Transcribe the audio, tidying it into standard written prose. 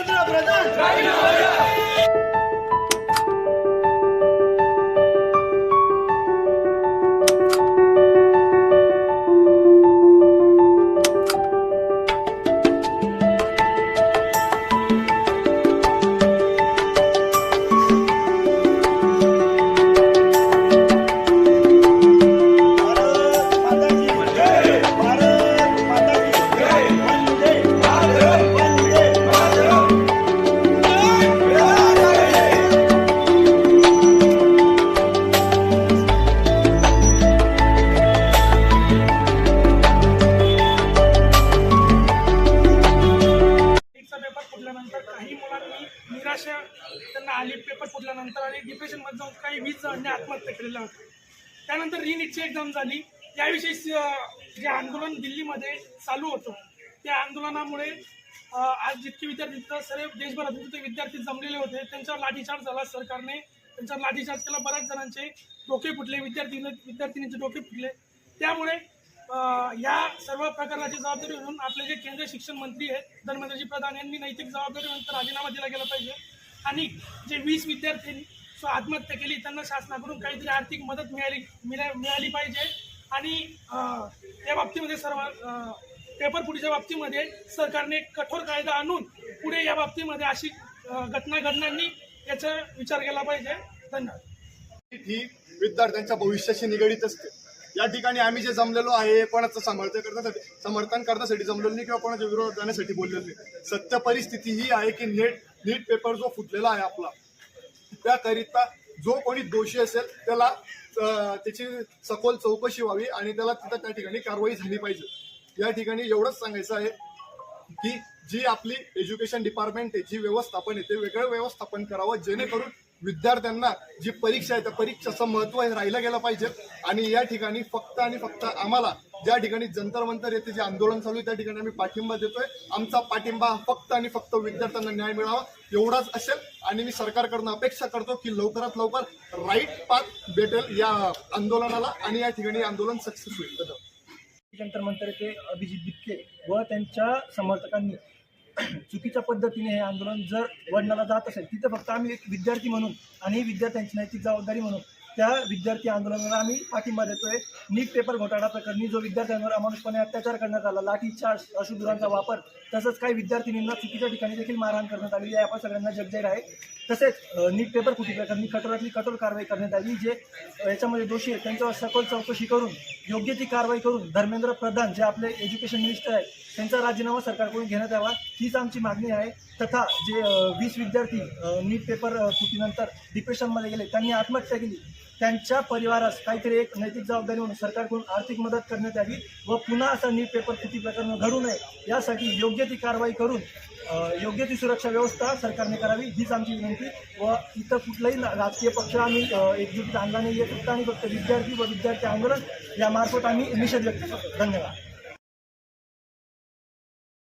धर्मेंद्र प्रधान काही मुलांनी निराशा त्यांना आली पेपर फुटल्यानंतर आणि डिप्रेशनमध्ये जाऊन काही 20 जणांनी आत्महत्या केलेल्या होत्या। त्यानंतर रीनीटची एक्झाम झाली। याविषयी जे आंदोलन दिल्लीमध्ये चालू होतं त्या आंदोलनामुळे आज जितके विद्यार्थी सर्व देशभरातून ते विद्यार्थी जमलेले होते त्यांच्यावर लाठीचार्ज झाला। सरकारने त्यांच्यावर लाठीचार्ज केला। बऱ्याच जणांचे डोके फुटले, विद्यार्थिनींचे डोके फुटले। त्यामुळे या सर्व प्रकाराची जबाबदारी म्हणून आपले जे केंद्रीय शिक्षण मंत्री आहेत धर्मेंद्रजी प्रधान यांनी नैतिक जबाबदारी म्हणून राजीनामा दिला गेला पाहिजे आणि जे 20 विद्यार्थ्यांनी आत्महत्या केली त्यांना शासनाकडून काहीतरी आर्थिक मदत मिळाली पाहिजे आणि या बाबतीमध्ये सर्व पेपर फुटीच्या बाबतीमध्ये सरकारने कठोर कायदा आणून पुढे या बाबतीमध्ये अशी घटना घडणार नाही याचा विचार केला पाहिजे। धन्यवाद। ही विद्यार्थ्यांच्या भविष्याशी निगडीत असते। या ठिकाणी आम्ही जे जमलेलो आहे कोणाचं समर्थन करण्यासाठी जमलेलो नाही किंवा कोणाच्या विरोधात जाण्यासाठी बोललेलो नाही। सत्य परिस्थिती ही आहे की नीट पेपर जो फुटलेला आहे आपला त्याकरिता जो कोणी दोषी असेल त्याला त्याची सखोल चौकशी व्हावी आणि त्याला तिथं त्या ठिकाणी कारवाई झाली पाहिजे। या ठिकाणी एवढंच सांगायचं आहे की जी आपली एज्युकेशन डिपार्टमेंट आहे जी व्यवस्थापन आहे ते वेगळं व्यवस्थापन करावं जेणेकरून विद्यार्थ्यांना जी परीक्षा आहे त्या परीक्षेचं महत्त्व हे राहिलं गेलं पाहिजे। आणि या ठिकाणी फक्त आणि फक्त आम्हाला ज्या ठिकाणी जंतर मंतर येथे जे आंदोलन चालू आहे त्या ठिकाणी आम्ही पाठिंबा देतोय। आमचा पाठिंबा फक्त आणि फक्त विद्यार्थ्यांना न्याय मिळावा एवढाच असेल आणि मी सरकारकडून अपेक्षा करतो की लवकरात लवकर राईट पाथ भेटेल या आंदोलनाला आणि या ठिकाणी आंदोलन सक्सेस होईल। जंतर मंतर येथे अभिजित बिटके व त्यांच्या समर्थकांनी चुकीच्या पद्धतीने हे आंदोलन जर वडणाला जात असेल तिथे फक्त आम्ही एक विद्यार्थी म्हणून आणि विद्यार्थ्यांची नैतिक जबाबदारी म्हणून त्या विद्यार्थी आंदोलनाला आम्ही पाठिंबा देतोय। नीट पेपर घोटाळा प्रकरणी जो विद्यार्थ्यांवर अमानुषपणे अत्याचार करण्यात आला, लाठीचार्ज, अशुद्धुरांचा वापर तसंच काही विद्यार्थिनींना चुकीच्या ठिकाणी देखील मारहाण करण्यात आली आहे आपण सगळ्यांना जगजाहीर आहे। तसेच नीट पेपर फुटी प्रकरणी कठोरातली कठोर कारवाई करण्यात आली। जे याच्यामध्ये दोषी आहेत त्यांच्यावर सखोल चौकशी करून योग्य ती कारवाई करून धर्मेंद्र प्रधान जे आपले एज्युकेशन मिनिस्टर आहेत त्यांचा राजीनामा सरकारकडून घेण्यात यावा हीच आमची मागणी आहे। तथा जे 20 विद्यार्थी नीट पेपर फुटीनंतर डिप्रेशनमध्ये गेले त्यांनी आत्महत्या केली त्यांच्या परिवारास काहीतरी एक नैतिक जबाबदारी म्हणून सरकारकडून आर्थिक मदत करण्यात यावी व पुन्हा असा नीट पेपर फुटी प्रकरण घडू नये यासाठी योग्य ती कारवाई करून योग्य ती सुरक्षा व्यवस्था सरकारने करावी हीच आमची विनंती। व इथं कुठलाही राजकीय पक्ष आम्ही एकजुटीत आणला नाही आहे। फक्त आणि फक्त विद्यार्थी व विद्यार्थी आंदोलन यामार्फत आम्ही निषेध व्यक्त करतो। धन्यवाद।